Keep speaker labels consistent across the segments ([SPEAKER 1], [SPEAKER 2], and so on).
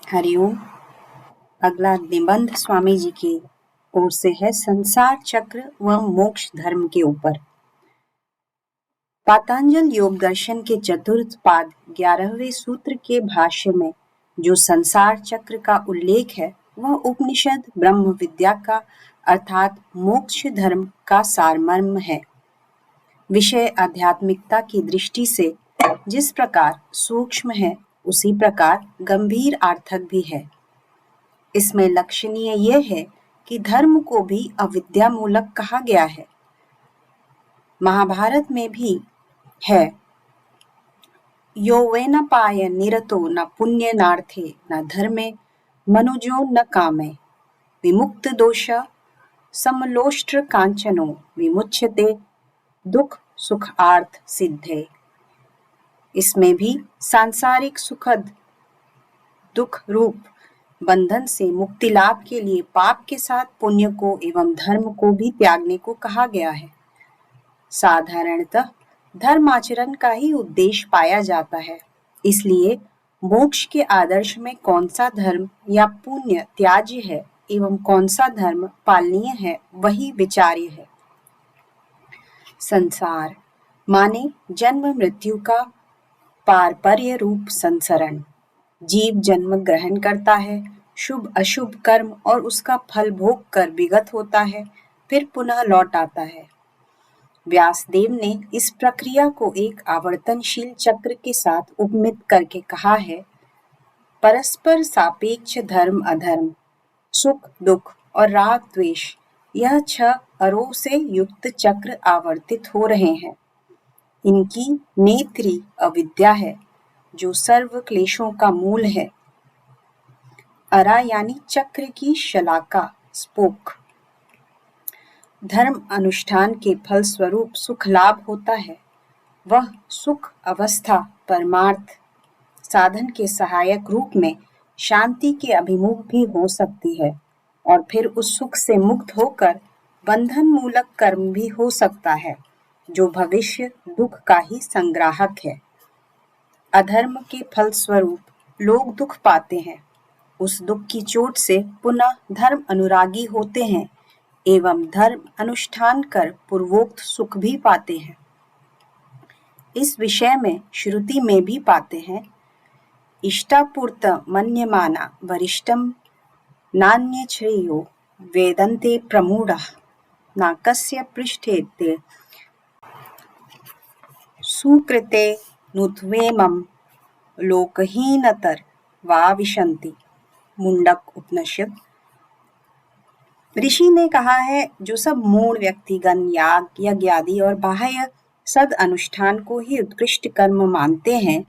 [SPEAKER 1] हरिओम। अगला निबंध स्वामी जी की ओर से है संसार चक्र व मोक्ष धर्म के ऊपर। पातंजल योग दर्शन के चतुर्थ पाद 11वें सूत्र के भाष्य में जो संसार चक्र का उल्लेख है वह उपनिषद ब्रह्म विद्या का अर्थात मोक्ष धर्म का सारमर्म है। विषय आध्यात्मिकता की दृष्टि से जिस प्रकार सूक्ष्म है उसी प्रकार गंभीर अर्थक भी है। इसमें लक्षणीय यह है कि धर्म को भी अविद्या मूलक कहा गया है। महाभारत में भी है, यो वेन पाय निरतो न पुण्य नार्थे न धर्मे मनुजो न कामे विमुक्त दोष समलोष्ट्र कांचनो विमुच्यते दुख सुखार्थ सिद्धे। इसमें भी सांसारिक सुखद दुख रूप बंधन से मुक्ति लाभ के लिए पाप के साथ पुण्य को एवं धर्म को भी त्यागने को कहा गया है। साधारणतः धर्माचरण का ही उद्देश्य पाया जाता है, इसलिए मोक्ष के आदर्श में कौन सा धर्म या पुण्य त्याज्य है एवं कौन सा धर्म पालनीय है वही विचार्य है। संसार माने जन्म मृत्यु का पारपर्य रूप संसरण। जीव जन्म ग्रहण करता है, शुभ अशुभ कर्म और उसका फल भोग कर विगत होता है, फिर पुनः लौट आता है। व्यासदेव ने इस प्रक्रिया को एक आवर्तनशील चक्र के साथ उपमित करके कहा है, परस्पर सापेक्ष धर्म अधर्म, सुख दुख और राग द्वेष, यह 6 अरों से युक्त चक्र आवर्तित हो रहे हैं। इनकी नेत्री अविद्या है जो सर्व क्लेशों का मूल है। अरा यानी चक्र की शलाका स्पोक। धर्म अनुष्ठान के फल स्वरूप सुख लाभ होता है। वह सुख अवस्था परमार्थ साधन के सहायक रूप में शांति के अभिमुख भी हो सकती है और फिर उस सुख से मुक्त होकर बंधन मूलक कर्म भी हो सकता है जो भविष्य दुख का ही संग्राहक है। अधर्म के फल स्वरूप लोग दुख पाते हैं, उस दुख की चोट से पुनः धर्म अनुरागी होते हैं एवं धर्म अनुष्ठान कर पूर्वोक्त सुख भी पाते हैं। इस विषय में श्रुति में भी पाते हैं, इष्टापूर्त मन्यमाना वरिष्ठम नान्य श्रेयो वेदन्ते प्रमूढ़ः नाकस्य पृष्ठेते सुकृते नुत्वेमं लोकहीनतर वा विशन्ति। मुंडक उपनिषद। ऋषि ने कहा है, जो सब मूढ़ व्यक्तिगण याग यज्ञ आदि और बाह्य सद अनुष्ठान को ही उत्कृष्ट कर्म मानते हैं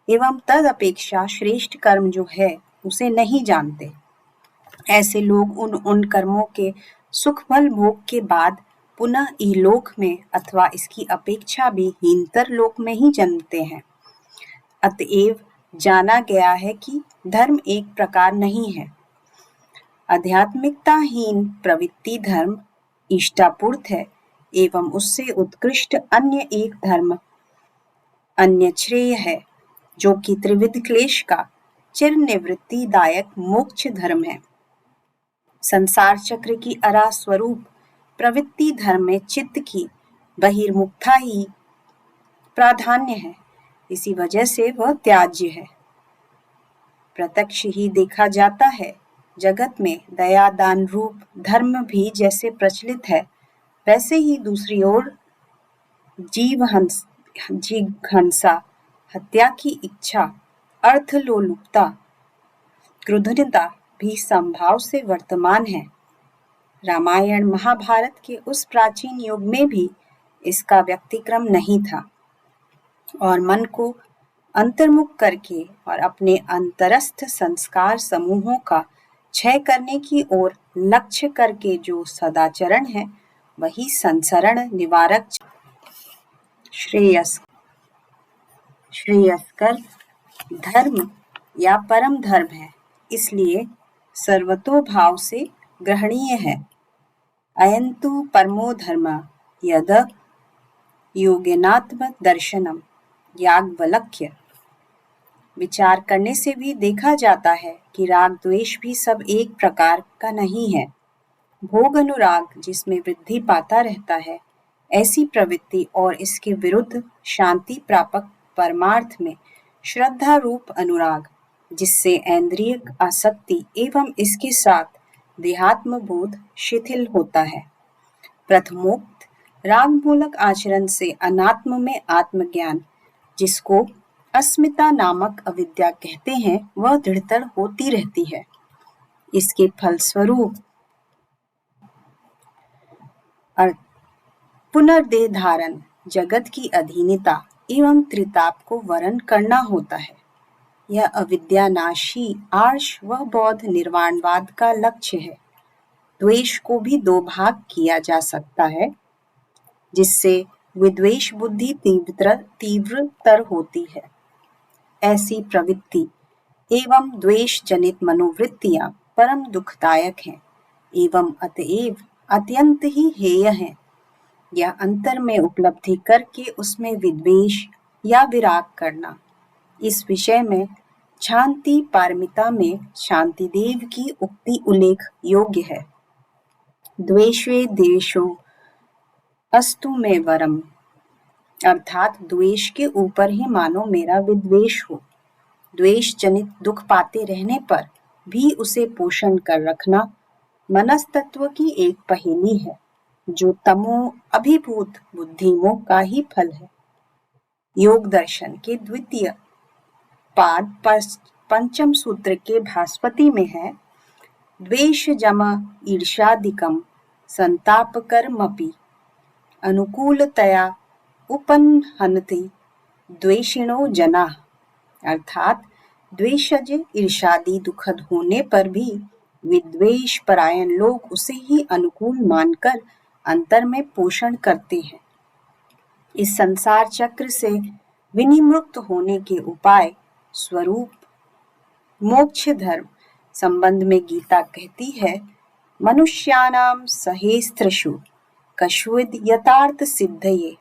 [SPEAKER 1] एवं तद अपेक्षा श्रेष्ठ कर्म जो है उसे नहीं जानते, ऐसे लोग उन कर्मों के सुख फल भोग के बाद पुनः इहलोक में अथवा इसकी अपेक्षा भी हीनतर लोक में ही जन्मते हैं। अतएव जाना गया है कि धर्म एक प्रकार नहीं है। आध्यात्मिकताहीन प्रवृत्ति धर्म इष्टापूर्त है एवं उससे उत्कृष्ट अन्य एक धर्म अन्य श्रेय है जो कि त्रिविध क्लेश का चिर निवृत्ति दायक मोक्ष धर्म है। संसार चक्र की अरा स्वरूप प्रवृत्ति धर्म में चित्त की बहिर्मुखता ही प्राधान्य है, इसी वजह से वह त्याज्य है। प्रत्यक्ष ही देखा जाता है, जगत में दया दान रूप धर्म भी जैसे प्रचलित है, वैसे ही दूसरी ओर जिघांसा, हत्या की इच्छा, अर्थलोलुपता, क्रोधनिता भी संभाव से वर्तमान है। रामायण महाभारत के उस प्राचीन युग में भी इसका व्यतिक्रम नहीं था और मन को अंतर्मुख करके और अपने अंतरस्थ संस्कार समूहों का क्षय करने की ओर लक्ष्य करके जो सदाचरण है वही संसरण निवारक श्रेयस्कर धर्म या परम धर्म है, इसलिए सर्वतोभाव से ग्रहणीय है। अयंतु परमो धर्म यद योगिनात्म दर्शनम याज्ञवल्क्य। विचार करने से भी देखा जाता है कि राग द्वेष भी सब एक प्रकार का नहीं है। भोग अनुराग जिसमें वृद्धि पाता रहता है, ऐसी प्रवृत्ति और इसके विरुद्ध शांति प्रापक परमार्थ में श्रद्धा रूप अनुराग, जिससे ऐन्द्रिय आसक्ति एवं इसके साथ देहात्म बोध शिथिल होता है। प्रथमोक्त राग मूलक आचरण से अनात्म में आत्मज्ञान, जिसको अस्मिता नामक अविद्या कहते हैं, वह दृढ़तर होती रहती है। इसके फलस्वरूप पुनर्देह धारण, जगत की अधीनता एवं त्रिताप को वरण करना होता है। यह अविद्यानाशी आर्ष व बौद्ध निर्वाणवाद का लक्ष्य है। द्वेष को भी दो भाग किया जा सकता है, जिससे विद्वेष बुद्धि तीव्रतर होती है। ऐसी प्रवृत्ति एवं द्वेष जनित मनोवृत्तियां परम दुखदायक हैं एवं अतएव अत्यंत ही हेय हैं। यह अंतर में उपलब्धि करके उसमें विद्वेष या विराग करना। इस विषय में शांति पारमिता में शांतिदेव की उक्ति उल्लेख योग्य है। द्वेषे देशो अस्तु में वरम, अर्थात द्वेष के ऊपर ही मानो मेरा विद्वेष हो। द्वेष जनित दुख पाते रहने पर भी उसे पोषण कर रखना मनस्तत्व की एक पहेली है, जो तमो अभिभूत बुद्धिमों का ही फल है। योग दर्शन के द्वितीय पाद पंचम सूत्र के भास्वती में है, द्वेष जम ईर्ष्यादिकम संतापकरमपि अनुकूलतया उपन्हन्ति द्वेषिणो जनाः, अर्थात द्वेषज ईर्ष्यादि दुखद होने पर भी विद्वेष परायण लोग उसे ही अनुकूल मानकर अंतर में पोषण करते हैं। इस संसार चक्र से विनिमुक्त होने के उपाय स्वरूप मोक्ष धर्म संबंध में गीता कहती है, मनुष्याणाम सहेस्त्रषु कश्विद यथार्थ सिद्धये।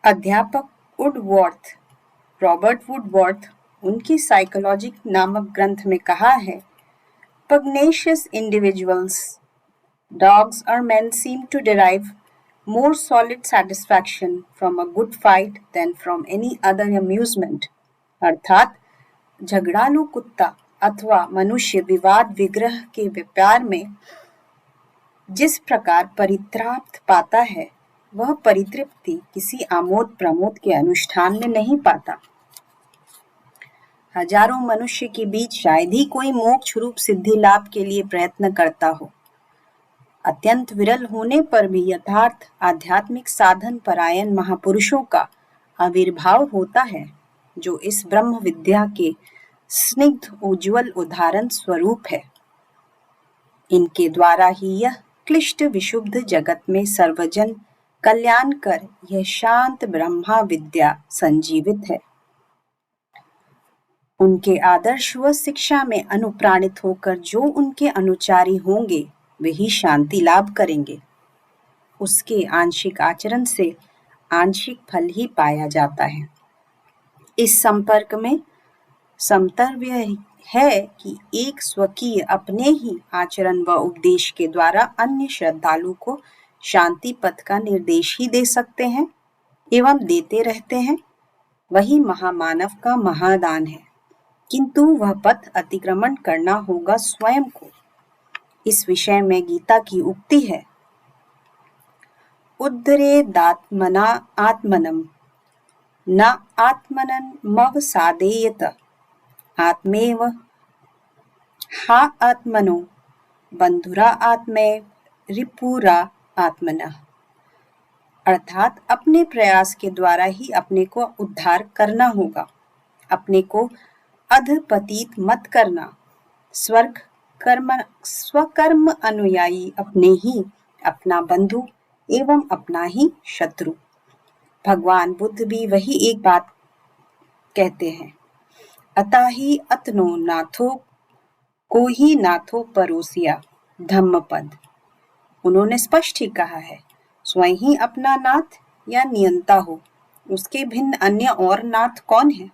[SPEAKER 1] अध्यापक वुडवर्थ, रॉबर्ट वुडवर्थ, उनकी साइकोलॉजी नामक ग्रंथ में कहा है, pugnacious individuals, dogs or men seem to derive more solid satisfaction from a good fight than from any other amusement। अर्थात झगड़ालू कुत्ता अथवा मनुष्य विवाद विग्रह के व्यापार में जिस प्रकार परितृप्ति पाता है, वह परितृप्ति किसी आमोद प्रमोद के अनुष्ठान में नहीं पाता। हजारों मनुष्य के बीच शायद ही कोई मोक्ष रूप सिद्धि लाभ के लिए प्रयत्न करता हो। अत्यंत विरल होने पर भी यथार्थ आध्यात्मिक साधन परायण महापुरुषों का आविर्भाव होता है, जो इस ब्रह्म विद्या के स्निग्ध उज्ज्वल उदाहरण स्वरूप है। इनके द्वारा ही यह क्लिष्ट विशुद्ध जगत में सर्वजन कल्याण कर यह शांत ब्रह्मा विद्या संजीवित है। उनके आदर्श व शिक्षा में अनुप्राणित होकर जो उनके अनुचारी होंगे, वही शांति लाभ करेंगे। उसके आंशिक आचरण से आंशिक फल ही पाया जाता है। इस संपर्क में समतव्य है कि एक स्वकीय अपने ही आचरण व उपदेश के द्वारा अन्य श्रद्धालु को शांति पथ का निर्देश ही दे सकते हैं एवं देते रहते हैं। वही महामानव का महादान है, किंतु वह पथ अतिक्रमण करना होगा स्वयं को। इस विषय में गीता की उक्ति है, उद्धरेदात्मना आत्मनम न आत्मनं मवसादेयत आत्मेव हा आत्मनो बंधुरा आत्मे रिपुरा आत्मनः। अर्थात अपने प्रयास के द्वारा ही अपने को उद्धार करना होगा। अपने को अधपतित मत करना। स्वकर्म अनुयायी अपने ही अपना बंधु एवं अपना ही शत्रु। भगवान बुद्ध भी वही एक बात कहते हैं, अतः ही अतनो नाथो को ही नाथो परोसिया धम्मपद। उन्होंने स्पष्ट ही कहा है, स्वयं ही अपना नाथ या नियंता हो, उसके भिन्न अन्य और नाथ कौन है?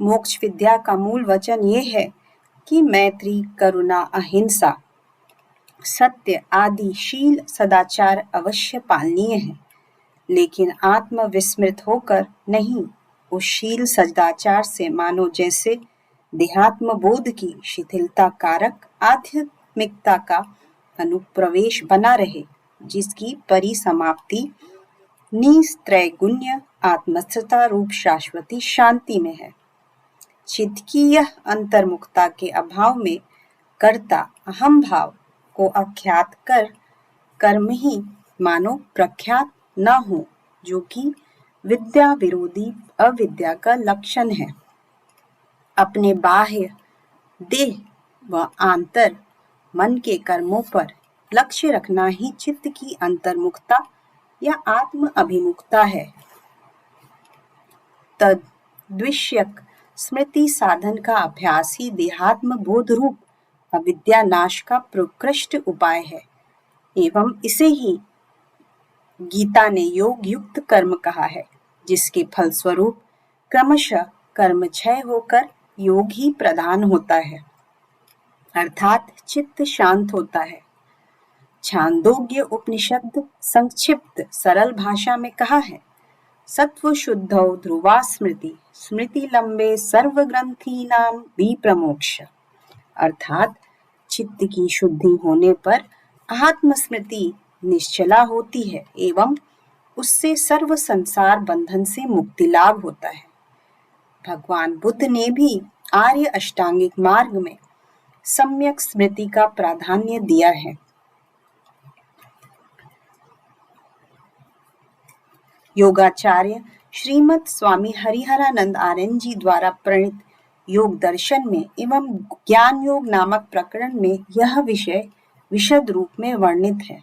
[SPEAKER 1] मोक्ष विद्या का मूल वचन ये है कि मैत्री, करुणा, अहिंसा, सत्य आदि शील सदाचार अवश्य पालनीय है, लेकिन आत्म विस्मृत होकर नहीं। उस शील सदाचार से मानो जैसे देहात्म बोध की शिथिलता कारक आध्यात्मिकता का अनुप्रवेश बना रहे, जिसकी परिसमाप्ति निस्त्रैगुण्य आत्मस्थता रूप शाश्वती शांति में है। चित्त की यह अंतर्मुखता के अभाव में कर्ता अहम भाव को अख्यात कर कर्म ही मानो प्रख्यात न हो, जो कि विद्या विरोधी अविद्या का लक्षण है। अपने बाह्य देह व आंतर मन के कर्मों पर लक्ष्य रखना ही चित्त की अंतर्मुखता या आत्म अभिमुखता है। तद्विषयक स्मृति साधन का अभ्यास ही देहात्म बोध रूप अविद्या नाश का प्रकृष्ट उपाय है, एवं इसे ही गीता ने योग युक्त कर्म कहा है, जिसके फलस्वरूप क्रमशः कर्म क्षय होकर योग ही प्रधान होता है, अर्थात चित्त शांत होता है। छांदोग्य उपनिषद संक्षिप्त सरल भाषा में कहा है, सत्व शुद्धौ ध्रुवा स्मृति, स्मृति लंबे सर्व ग्रंथीनाम विप्रमोक्ष। अर्थात चित्त की शुद्धि होने पर आत्मस्मृति निश्चला होती है एवं उससे सर्व संसार बंधन से मुक्ति लाभ होता है। भगवान बुद्ध ने भी आर्य अष्टांगिक मार्ग में सम्यक स्मृति का प्राधान्य दिया है। योगाचार्य श्रीमद स्वामी हरिहरानंद आर्य जी द्वारा प्रणीत योग दर्शन में एवं ज्ञान योग नामक प्रकरण में यह विषय विशद रूप में वर्णित है।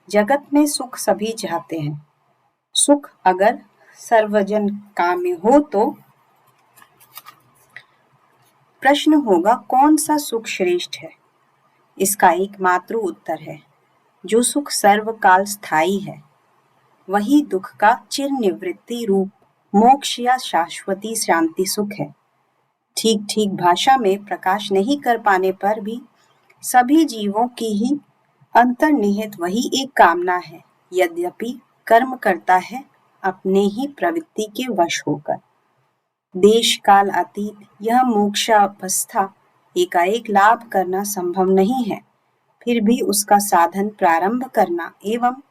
[SPEAKER 1] जगत में सुख सभी चाहते हैं। सुख अगर सर्वजन काम्य हो तो प्रश्न होगा कौन सा सुख श्रेष्ठ है? इसका एकमात्र उत्तर है, जो सुख सर्वकाल स्थायी है वही दुख का चिर निवृत्ति रूप मोक्ष या शाश्वती शांति सुख है। ठीक ठीक भाषा में प्रकाश नहीं कर पाने पर भी सभी जीवों की ही अंतर्निहित वही एक कामना है, यद्यपि कर्म करता है अपने ही प्रवृत्ति के वश होकर। देश काल अतीत यह मोक्षावस्था एकाएक लाभ करना संभव नहीं है, फिर भी उसका साधन प्रारंभ करना एवं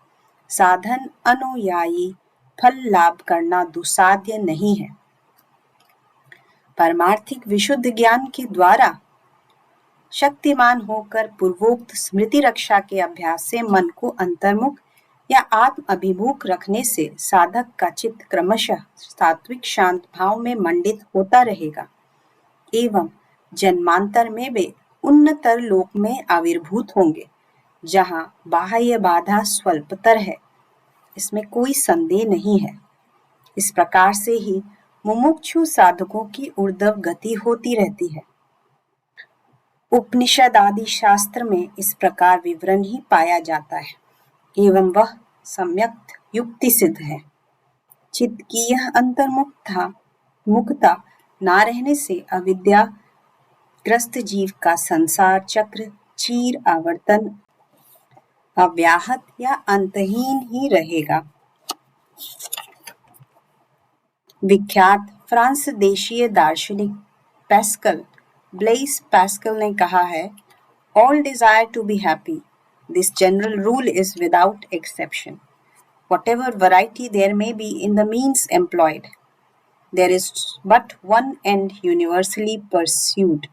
[SPEAKER 1] साधन अनुयायी फल लाभ करना दुसाध्य नहीं है। परमार्थिक विशुद्ध ज्ञान के द्वारा शक्तिमान होकर पूर्वोक्त स्मृति रक्षा के अभ्यास से मन को अंतर्मुख या आत्म अभिमुख रखने से साधक का चित्त क्रमशः सात्विक शांत भाव में मंडित होता रहेगा एवं जन्मांतर में वे उन्नतर लोक में आविर्भूत होंगे, जहां बाह्य बाधा स्वल्पतर है, इसमें कोई संदेह नहीं है। इस प्रकार से ही मुमुक्षु साधकों की ऊर्ध्व गति होती रहती है। उपनिषद आदि शास्त्र में इस प्रकार विवरण ही पाया जाता है एवं वह सम्यक युक्ति सिद्ध है। चित्त की यह मुक्ता ना रहने से अविद्या ग्रस्त जीव का संसार चक्र चीर आवर्तन अव्याहत या अंतहीन ही रहेगा। विख्यात फ्रांस देशीय दार्शनिक पैस्कल ब्लेस पैस्कल ने कहा है, All desire to be happy. This general rule is without exception. Whatever variety there may be in the means employed, there is but one end universally pursued.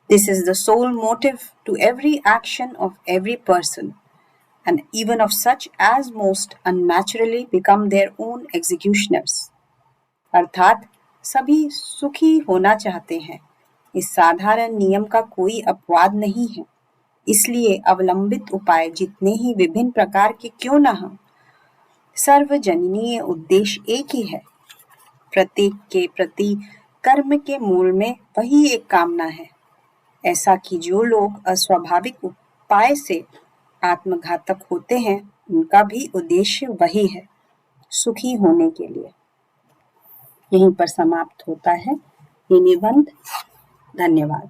[SPEAKER 1] This is the sole motive to every action of every person, and even of such as most unnaturally become their own executioners. अर्थात सभी सुखी होना चाहते हैं। इस साधारण नियम का कोई अपवाद नहीं है, इसलिए अवलंबित उपाय जितने ही विभिन्न प्रकार के क्यों न हों, सर्वजनीय उद्देश्य एक ही है। प्रत्येक के प्रति कर्म के मूल में वही एक कामना है, ऐसा कि जो लोग अस्वाभाविक उपाय से आत्मघातक होते हैं, उनका भी उद्देश्य वही है। सुखी होने के लिए। यहीं पर समाप्त होता है ये निबंध। धन्यवाद।